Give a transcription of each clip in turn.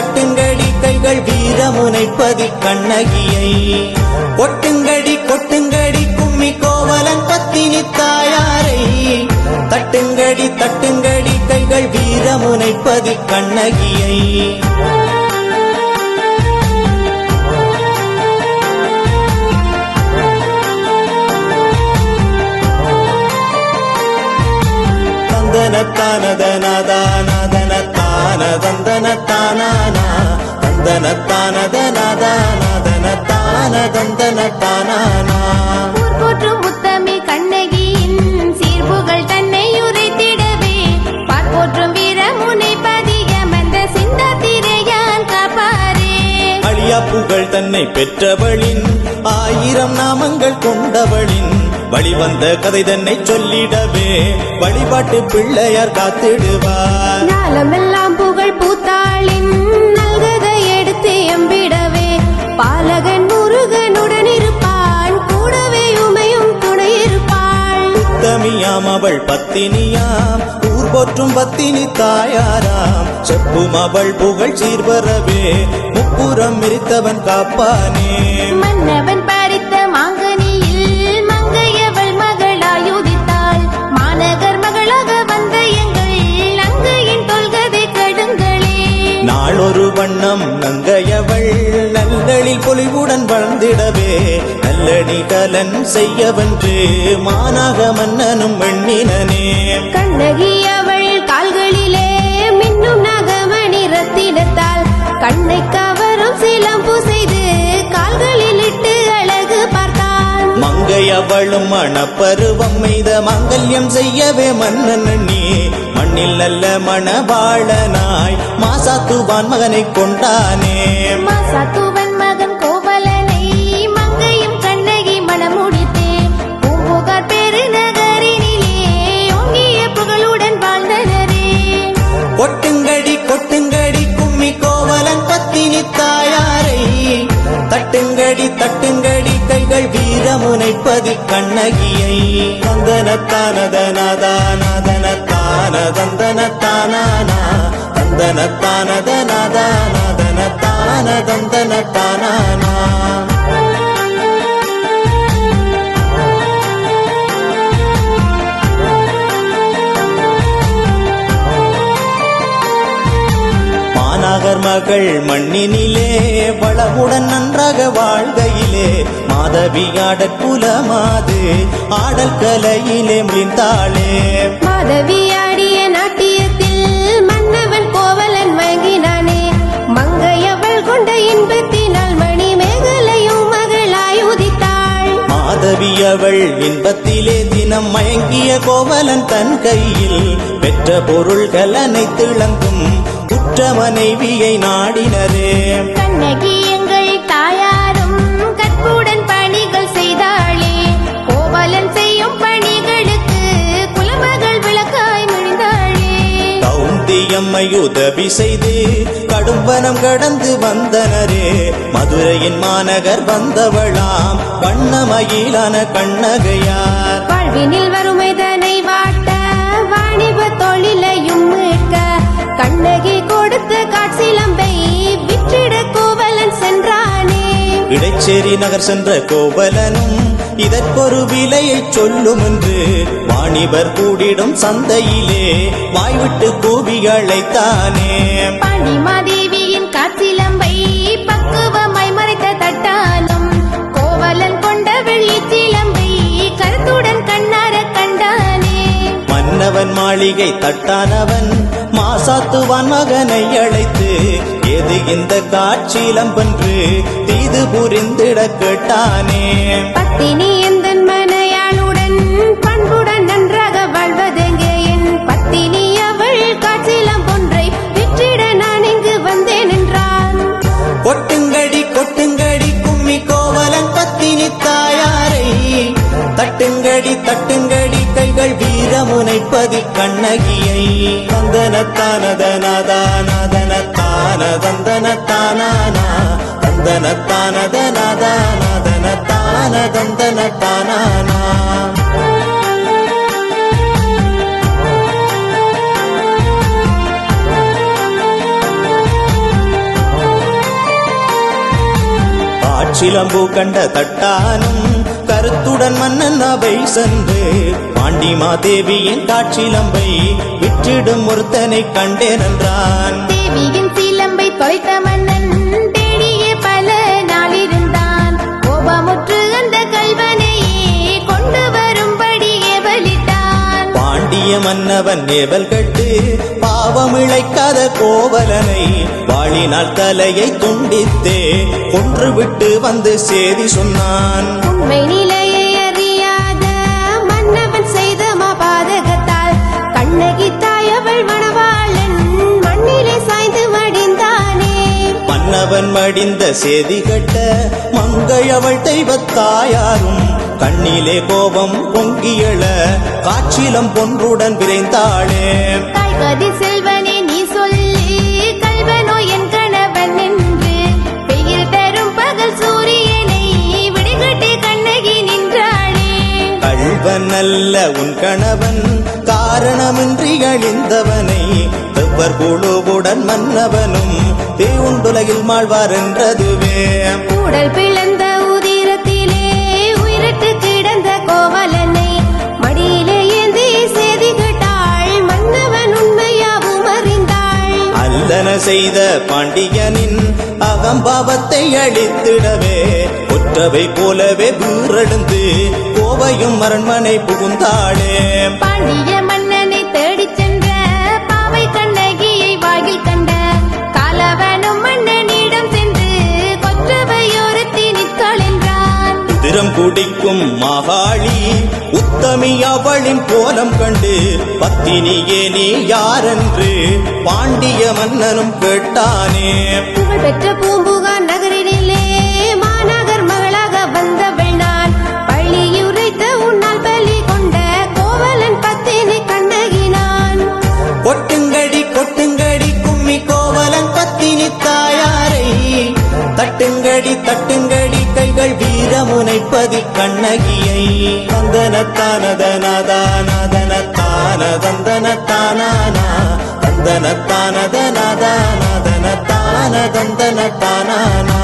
தட்டுங்கடி கைகள் வீரமுனைப்பதி கண்ணகியை கொட்டுங்கடி கொட்டுங்கடி கும்மி கோவலன் பத்தினி தாயாரை தட்டுங்கடி தட்டுங்கடி கைகள் வீரமுனைப்பதி கண்ணகியை தந்தனத்தானதனதானதனத்தானதந்தனத்தானா தந்தனத்தானதனதானதனத்தானதந்தனத்தானா போற்றும் முத்தமி கண்ணகியின் சீர்புகள் தன்னை உரைத்திடவே பார்ப்போற்றும் வீரமுனை பதியமந்த சிந்தாத்திரையான் காப்பாரே அழியா புகழ் தன்னை பெற்றவளின் 1000 நாமங்கள் கொண்டவளின் வழிவந்த கதை தன்னை சொல்லிடவே வழிபாட்டு பிள்ளையார் காத்திடுவார் நாளமெல்லாம் புகழ் பூத்தாளின் நல்கதை எடுத்து எம்பிடவே பாலகன் முருகனுடன் இருப்பான் கூடவே உமையும் துணை இருப்பாள் உத்தமியாம் அவள் பத்தினியாம் ஊர் போற்றும் பத்தினி தாயாராம் செப்பும் அவள் புகழ் சீர்வரவே முப்புறம் மிரித்தவன் காப்பானே மன்னவன் பறித்த மாங்கனியில் மங்கையவள் மகளாயுதித்தாள் மாநகர் மகளாக வந்த எங்கள் அங்கையின் தொல்கதை கடுங்களே நாளொரு வண்ணம் நங்கையவள் நல்லளில் பொலிவுடன் வளர்ந்திடவே நல்லடி கலன் செய்யவன்று மானாக மன்னனும் வெண்ணினனே கண்ணகி அவள் கால்களிலே மின்னும் நகமணி ரத்தினத்தால் கண்ணை கவரும் சிலம்பு செய்து கால்களில் இட்டு அழகு பார்த்தான் மங்கையவளும் மணப்பருவம் மீத மங்கல்யம் செய்யவே மன்னன் எண்ணி மண்ணில் நல்ல மணவாளனாய் மாசாத்துவான் மகனை கொண்டானே மாசாத்துவன் மகன் கோவலனை மங்கையும் கண்ணகி மணமுடித்தே பூம்புகார் பெருநகரினிலே ஓங்கிய புகழுடன் வாழ்ந்தனரே கொட்டுங்கடி கொட்டுங்கடி கும்மி கோவலன் பத்தினி தாயாரை தட்டுங்கடி தட்டுங்கடி கைகள் வீரமுனைப்பதி கண்ணகியை தந்தனத்தானதனதானதனத்தானதந்தனத்தானா தந்தனத்தானதனதானதனத்தானதந்தனத்தானா மாநகர் மகள் மண்ணினிலே வளமுடன் நன்றாக வாழ்கையிலே மாதவியாடற் குலமாது ஆடல் கலையிலே மிழ்ந்தாளே மாதவியாடிய நாட்டியத்தில் மன்னவன் கோவலன் மயங்கினானே மங்கையவள் கொண்ட இன்பத்தினால் மணி மேகலையும் மகளாய் உதித்தாள் மாதவியவள் இன்பத்திலே தினம் மயங்கிய கோவலன் தன் கையில் பெற்ற பொருள்கள் அனைத்து இழந்தும் குற்ற மனைவியை நாடினரே கண்ணகி எங்கள் தாயாரும் கற்புடன் பணிகள் செய்தாளே கோவலன் செய்யும் பணிகளுக்கு குலமகள் விளக்காய் மிழ்ந்தாளே கவுந்தியம்மை உதவி செய்து கடும்பனம் கடந்து வந்தனரே மதுரையின் மாநகர் வந்தவளாம் வண்ணமயிலான கண்ணகையார் வாழ்வினில் வறுமைதனை வாட்ட வாணிப தொழிலையும் மீட்க கண்ணகி கொடுத்த காட்சிலம்பை விற்றிட கோவலன் சென்றானே இடைச்சேரி நகர் சென்ற கோவலனும் இதற்கொரு விலையை சொல்லும் என்று வாணிபர் கூடிடும் சந்தையிலே வாய்விட்டு கூவி அழைத்தானே பாண்டிமாதேவியின் காட்சிலம்பை பக்குவமாய் மறைத்த தட்டானும் கோவலன் கொண்ட வெள்ளி சிலம்பை கருத்துடன் கண்ணார கண்டானே மன்னவன் மாளிகை தட்டானவன் மாசாத்துவான் மகனை அழைத்து எது இந்த காட்சிலம்பென்று தீது புரிந்திட கேட்டானே பத்தினி எந்தன் மனையாளுடன் பண்புடன் நன்றாக வாழ்வதெங்கே என் பத்தினி அவள் காட்சிலம்பொன்றை விற்றிட நான் இங்கு வந்தேன் என்றான் கொட்டுங்கடி கொட்டுங்கடி கும்மி கோவலன் பத்தினி தாயாரை தட்டுங்கடி தட்டுங்கடி கைகள் வீரமுனைப்பதி கண்ணகியை தந்தனத்தானதனதானதனத்தானதந்தனத்தானா தந்தனத்தானதனதானதனத்தானதந்தனத்தானா காற்றிலம்பு கண்ட தட்டானும் கருத்துடன் மன்னன் அவை சென்று பாண்டிமாதேவியின் காற்றிலம்பை விற்றிடும் ஒருத்தனை கண்டேன் என்றான். தேவியின் சிலம்பை தொலைத்த மன்னன் தேடிய பல நாளிருந்தான். கோபமுற்று அந்த கல்வனையே கொண்டு வரும்படி ஏவலிட்டான். பாண்டிய மன்னவன் ஏவல் கட்டு பாவம் இழைக்காத கோவலனை வாளினால் தலையை துண்டித்தே கொன்றுவிட்டு வந்து செய்தி சொன்னான். உண்மை நிலையை அறியாத மன்னவன் செய்த மாபாதகத்தால் கண்ணகி தாய் அவள் மணவாளன் மண்ணிலே சாய்ந்து மடிந்தானே. மன்னவன் மடிந்த செய்தி கட்ட மங்கை அவள் தெய்வத்தாயாரும் கண்ணிலே கோபம் பொங்கியள காற்றிலம் பொன்றுடன் விரைந்தாளே. தாய்கதி செல்வனே நீ சொல்லி கல்வனோ என் கணவன் என்று வெயில் தரும் பகல் சூரியனை விடுகட்டி கண்ணகி நின்றாளே. கள்வன் அல்ல உன் கணவன் காரணமின்றி அழிந்தவனை எவ்வர் குழுவுடன் மன்னவனும் தேவுண்டுலகில் மாழ்வார் என்றதுவே. உடல் பிளந்த உதிரத்திலே உயிரட்டு கிடந்த கோவலனை மடியிலே ஏந்தி செய்தி கேட்டாள். மன்னவன் உண்மையாவும் அறிந்தாள். அல்லன செய்த பாண்டியனின் அகம்பாவத்தை அழித்திடவே ஒற்றவை போலவே வீரெழுந்து கோவையும் அரண்மனை புகுந்தாளே. பாண்டிய மன்னனை தேடிச் சென்ற பாவை கண்ணகியை வாயில் கண்ட காலவனும் மன்னனிடம் சென்று கொற்றவையோரத்தி நிற்காள் என்றான். உதிரம் குடிக்கும் மகாளி உத்தமி அவளின் கோலம் கண்டு பத்தினியே நீ யாரென்று பாண்டிய மன்னனும் கேட்டானே. புகழ் பெற்ற பூம்புகார் நகரினிலே மாநகர் மகளாக வந்தவள் நான். பள்ளியுரைத்த உன்னால் பலி கொண்ட கோவலன் பத்தினி கண்ணகி நான். கொட்டுங்கடி கொட்டுங்கடி கும்மி கோவலன் பத்தினி தாயாரை தட்டுங்கடி தட்டுங்கடி கைகள் வீரமுனைப்பதி கண்ணகியை. தந்தனத்தானதனதானதனத்தானதந்தனத்தானானா தந்தனத்தானதனதானதனத்தானதந்தனத்தானானா.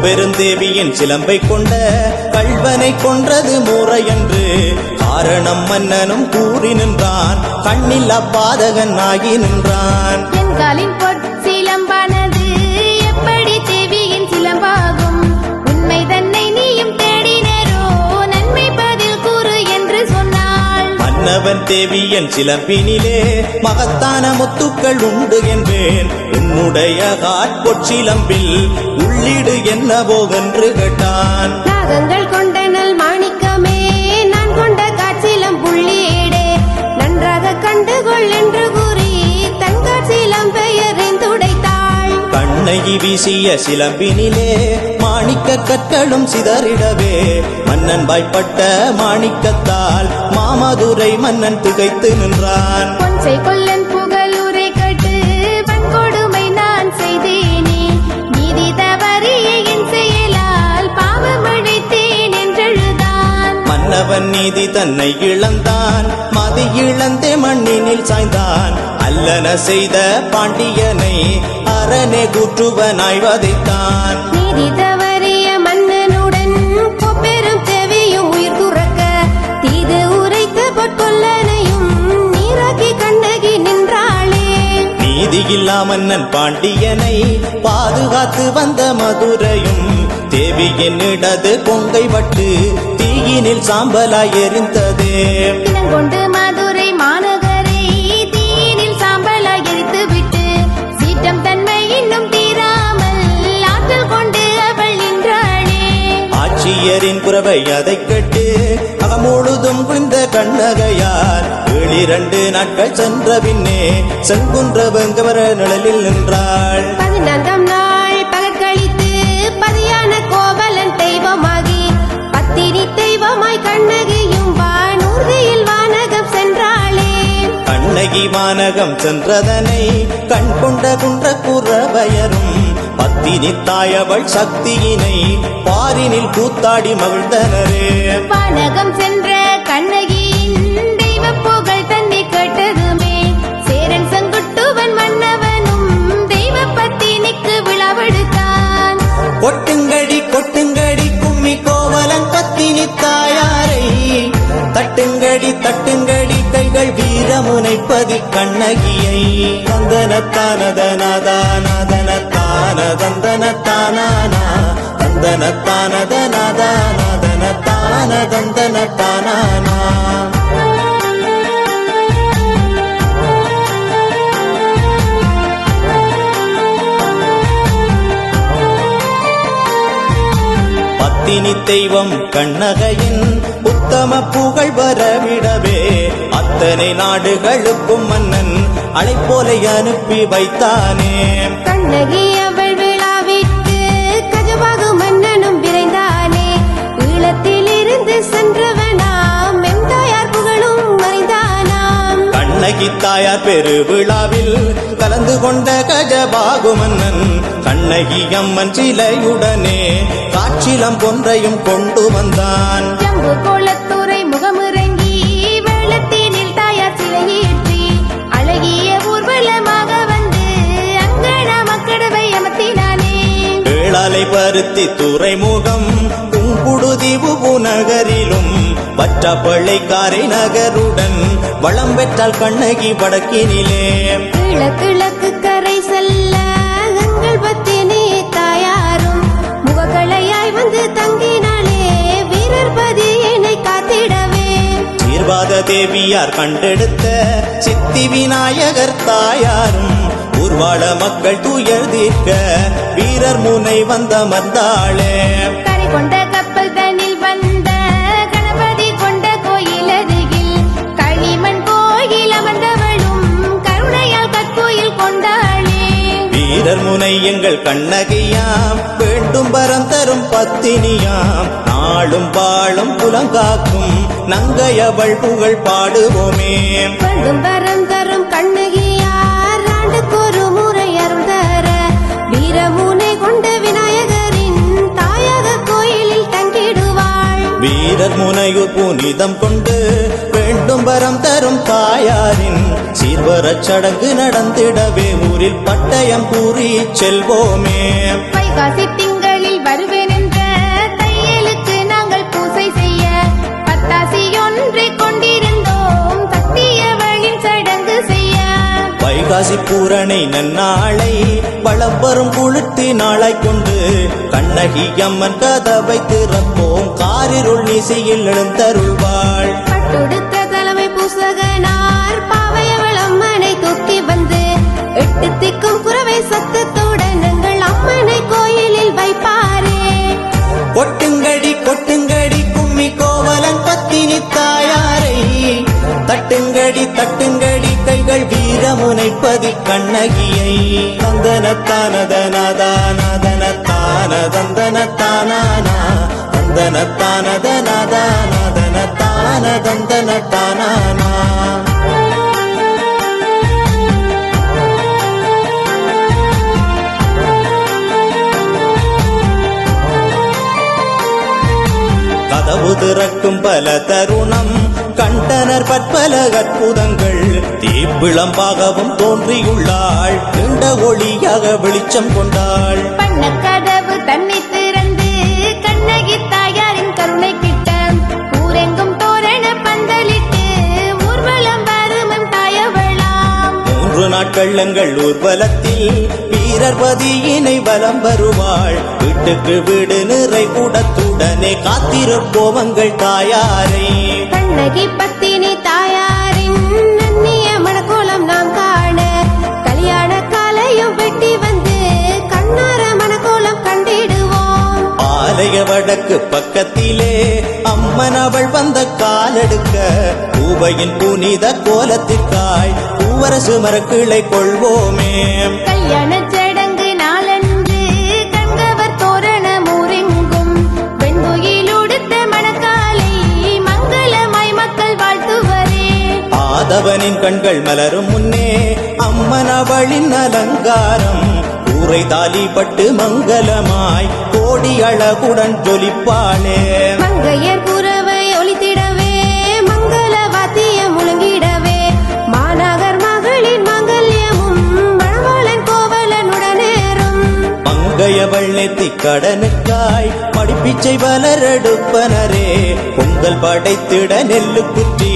பெருந்தேவியின் சிலம்பை கொண்ட கள்வனை கொன்றது முறையென்று காரணம் மன்னனும் கூறி நின்றான். கண்ணில் அப்பாதகன் ஆகி நின்றான். என் காலின் பொற்சிலம்பானது எப்படி தேவியின் சிலம்பாகும்? உண்மை தன்னை நீயும் தேடினரோ நன்மை பதில் கூறு என்று சொன்னாள். மன்னவன் தேவியின் சிலம்பினிலே மகத்தான முத்துக்கள் உண்டு என்பேன். உன்னுடைய காட்பொற்சிலம்பில் உள்ளீடு என்னவோ என்று கேட்டான். நாகங்கள் கொண்ட நல் மாணிக்கமே நான் கொண்ட காட்சிலம் புள்ளீடே நன்றாக கண்டுகொள் என்று கூறி தன் காட்சிலம் பெயரிந்துடைத்தாள். கண்ணகி வீசிய சிலம்பினிலே மாணிக்க கற்களும் சிதறிடவே மன்னன் வாய்ப்பட்ட மாணிக்கத்தால் மாமதுரை மன்னன் திகைத்து நின்றான். பொன்சை கொல்லன் புகழுரை கட்டு வன்கொடுமை நான் செய்தேனே. நீதி தவறிய என் செயலால் பாவம் அழைத்தேன் என்றெழுதான். மன்னவன் நீதி தன்னை இழந்தான். மதி இழந்தே மண்ணினில் சாய்ந்தான். அல்லன செய்த பாண்டியனை அரணே கூற்றுவனாய் வதைத்தான். நீதி தவறிய மன்னனுடன் கொப்பெரும் தேவியும் உயிர் துறக்க தீது உரைத்த பொற்கொல்லனையும் நீராக்கி கண்ணகி நின்றாளே. நீதியில்லா மன்னன் பாண்டியனை பாதுகாத்து வந்த மதுரையும் தேவியின் இடது கொங்கை பட்டு தீயினில் சாம்பலாய் எரிந்ததே. இனங்கொண்டு மதுரை மாநகரை தீயினில் சாம்பலாய் எரித்து விட்டு சீற்றம் தன்மை இன்னும் தீராமல் ஆற்றல் கொண்டு அவள் நின்றாளே. ஆட்சியரின் குரவை அதை கேட்டு அகமுழுதும் குந்த கண்ணகையார் 7 நாட்கள் சென்ற பின்னே செங்குன்ற வெங்கவர நிழலில் நின்றாள். 14ஆம் நாள் பகற்கழித்து பதியான கோவலன் தெய்வமாகி பத்தினி தெய்வமாய் கண்ணகியும் வானூர்தியில் வானகம் சென்றாளே. கண்ணகி வானகம் சென்றதனை கண் கொண்ட குன்ற குறவயரும் பத்தினி தாயவள் சக்தியினை பாரினில் கூத்தாடி மகிழ்ந்தனரே. வானகம் சென்ற கண்ண தட்டுங்கடி தட்டுங்கடி கைகள் வீரமுனைப்பதி கண்ணகியை தந்தனத்தானதனதானதனத்தானதந்தனத்தானானா தந்தனத்தானதனதானதனத்தானதந்தனத்தானானா பத்தினி தெய்வம் கண்ணகையின் உத்தம புகழ் வரவிடவே அத்தனை நாடுகளுக்கும் மன்னன் அழைப்போலை அனுப்பி வைத்தானே. கண்ணகி அவள் விழாவிற்கு கஜபாகு மன்னனும் விரைந்தானே. ஈழத்தில் இருந்து சென்றவனாம் எம்தாயார் புகழும் மறைந்தானாம். கண்ணகி தாயார் பெருவிழாவில் கலந்து கொண்ட கஜபாகு மன்னன் கண்ணகி அம்மன் சிலையுடனே காட்சிலம் கொன்றையும் கொண்டு வந்தான். ஜம்பு கோலத்துறை முகமிறங்கி வெள்ளத்தினில் தாயார் சிலையேற்றி அழகிய ஊர்வலமாக வந்து அங்கன மக்கடவை அமர்த்தினானே. வேளாலை பருத்தி துறைமுகம் புங்குடுதீவு நகரிலும் வற்றப்பள்ளை காரை நகருடன் வளம் பெற்றால் கண்ணகி வடக்கினிலே. கிழக்கு கரை செல்ல எங்கள் பத்தினி தாயாரும் முகக்களையாய் வந்து தங்கினாலே. வீரர் பதியினை காத்திடவே சீர்வாத தேவியார் கண்டெடுத்த சித்தி விநாயகர் தாயாரும் ஊர்வாழ மக்கள் துயர் தீர்க்க வீரர் முனை வந்தமர்ந்தாளே. கரை கொண்ட கப்பல் தனில் வந்த கணபதி கொண்ட கோயில் அருகில் களிமண் கோயில் அமர்ந்தவளும் கருணையால் கற்கோயில் கொண்டாளே. வீரர் முனை எங்கள் கண்ணகியாம் வேண்டும் வரம் தரும் பத்தினியாம் நாளும் வாழும் புலங்காக்கும் நங்கையவள் புகழ் பாடுவோமே. வேண்டும் வரம் தரும் கண்ணகியார் ஆண்டுக்கொரு முறை அருள் தர வீரமுனை கொண்ட விநாயகரின் தாயக கோயிலில் தங்கிடுவாள். வீரர் முனையூர் புனிதம் கொண்டு வேண்டும் வரம் தரும் தாயாரின் சீர்வரச் சடங்கு நடந்திடவே ஊரில் பட்டயம் கூறி செல்வோமே. வைகாசி திங்களில் வருவேன் என்ற தையலுக்கு நாங்கள் பூசை செய்ய பத்தாசி ஒன்றை கொண்டிருந்தோம் சத்தியவளின் சடங்கு செய்ய. வைகாசி பூரணை நன்னாளை வளம் வரும் குளிர்த்தி நாளாய் கொண்டு கண்ணகி அம்மன் கதவை திறப்போம் காரிருள் நிசையில் எழுந்தருள்வாள். பட்டுடுத்த தலைமை பூசகனார் பாவையவள் அம்மனை தூக்கி வந்து எட்டு திக்கும் குறவை சத்தத்துடன் எங்கள் அம்மனை கோயிலில் வைப்பாரே. கொட்டுங்கடி கொட்டுங்கடி கும்மி கோவலன் பத்தினி தாயாரை தட்டுங்கடி தட்டுங்கடி கைகள் வீரமுனைப்பதி கண்ணகியை தந்தனத்தானதனதானதனத்தானதந்தனத்தானானா தந்தனத்தானதனதானதனத்தானதந்தனத்தானானா. கதவு திறக்கும் பல தருணம் கண்டனர் பற்பல அற்புதங்கள் தீப்பிளம்பாகவும் தோன்றியுள்ளாள் நீண்ட ஒளியாக வெளிச்சம் கொண்டாள். பண்ண கதவு தன்னை திறந்து கண்ணகி தாயாரின் கருணை கிட்ட ஊரெங்கும் தோரண பந்தலிட்டு ஊர்வலம் வருமம் தாயவளாம். 3 நாட்கள் எங்கள் ஊர்வலத்தில் வீரர் பதியினை வலம் வருவாள். வீட்டுக்கு வீடு நிறை கூடத்துடனே காத்திருப்போவங்கள் தாயாரை. கண்ணகி பத்தினி தாயாரின் நன்னிய மணக்கோலம் நாம் காண கல்யாண காலையும் வெட்டி வந்து கண்ணார மணக்கோலம் கண்டிடுவோம். ஆலய வடக்கு பக்கத்திலே அம்மன் அவள் வந்த காலெடுக்க பூவையின் புனித கோலத்திற்காய் பூவரசு மரக்கிளை கொள்வோமே. கல்யாண சடங்கு நாளன்று கண்கவர் தோரண ஊரெங்கும் வெண்புயில் உடுத்த மணக்காலை மங்களமாய் மக்கள் வாழ்த்துவரே. ஆதவனின் கண்கள் மலரும் முன்னே அம்மன் அவளின் அலங்காரம் ஊரை தாலிப்பட்டு மங்களமாய் கோடி அழகுடன் ஜொலிப்பாளே. மங்கையர் குரவை ஒலித்திடவே மங்கள வாத்தியம் முழங்கிடவே மாநகர் மகளின் மங்கல்யமும் மணவாளன் கோவலனுடனேறும். மங்கையவள் நெத்தி கடனுக்காய் மடிப்பிச்சை வளரெடுப்பனரே பொங்க பொங்கல் படைத்திட நெல்லு குற்றி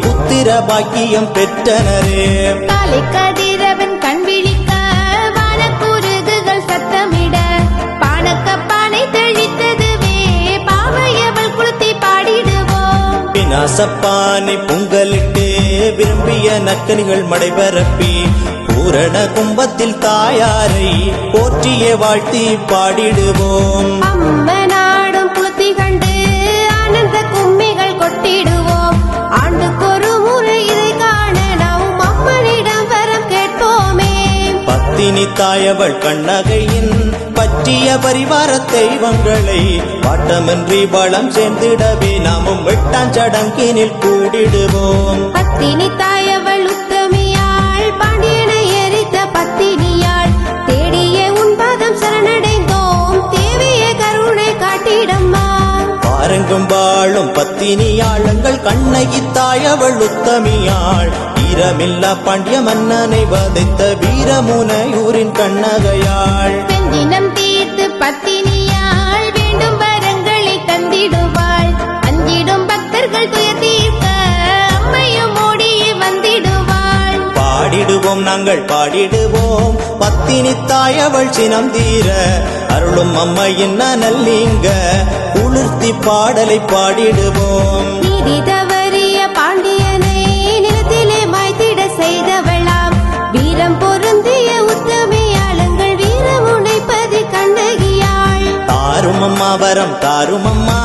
புத்திர பாக்கியம் பெற்றனரே. காலை கதிரவன் கண் விழிக்க வானக்குருகுகள் சத்தமிட பானக்கப்பானை தெளித்ததுவே பாவையவள் குளுத்தி பாடிடுவோம். விநாசப்பானை பொங்கலிட்டு விரும்பிய நக்கனிகள் மடைபரப்பி பூரண கும்பத்தில் தாயாரை போற்றிய வாழ்த்தி பாடிடுவோம். அம்மனாடும் குளுத்தி கண்டு ஆனந்த கும்மிகள் கொட்டிடுவோம். ஆண்டுக்கொரு முறை இதை காண நாம் அம்மனிடம் வரம் கேட்போமே. பத்தினி தாயவள் கண்ணகையின் பற்றிய பரிவார தெய்வங்களை பாட்டமின்றி வளம் சேர்ந்திடவே நாமும் வெட்டாஞ்சடங்கினில் கூடிடுவோம். பத்தினி தாயவள் உத்தமியாள் பாண்டியனை எரித்த பத்தினியாள் தேடிய உன் பாதம் சரணடைந்தோம். தேவிய கருணை காட்டிடம்மா. பாருங்கும் வாழும் பத்தினியாளங்கள் கண்ணகி தாயவள் உத்தமியாள் வீரமில்லா பாண்டிய மன்னனை வதைத்த வீரமுனையூரின் கண்ணகையாள். பெண்ணினம் தீர்த்து பத்தினியாள் வேண்டும் வரங்களை தந்திடுவாள். அஞ்சிடும் பக்தர்கள் துயர் தீர்க்க அம்மையும் ஓடி வந்திடுவாள். பாடிடுவோம் நாங்கள் பாடிடுவோம் பத்தினி தாயவள் சினம் தீர அருளும் அம்மையின் நல்லிங்க குளிர்த்தி பாடலை பாடிடுவோம். நீதி தவறிய பாண்டியனை நிலத்திலே மாய்த்திட செய்தவளாம் வீரம் பொருந்திய உத்தமியாளங்கள் வீரமுனைப்பதி கண்ணகியாள். தாரும் அம்மா வரம் தாரும் அம்மா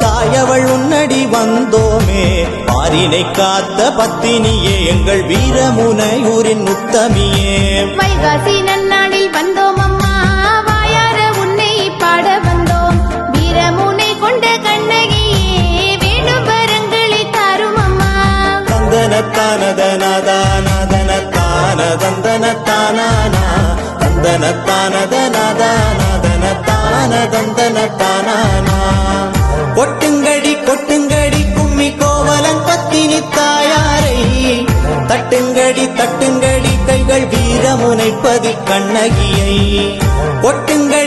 தாயவள் உன்னடி வந்தோமே. பாரினை காத்த பத்தினியே எங்கள் வீரமுனையூரின் உத்தமியே. வைகாசி நன்னாளில் வந்தோம் அம்மா வாயார உன்னை பாட வந்தோம். வீரமுனை கொண்ட கண்ணகியே வேண்டும் வரங்களை தாரும் அம்மா. தந்தனத்தானதனதானதனத்தானதந்தனத்தானா தந்தனத்தானதனதானதனத்தானதந்தனத்தானா. கொட்டுங்கடி கொட்டுங்கடி கும்மி கோவலன் பத்தினி தாயாரை தட்டுங்கடி தட்டுங்கடி கைகள் வீரமுனைப்பதி கண்ணகியை. கொட்டுங்கடி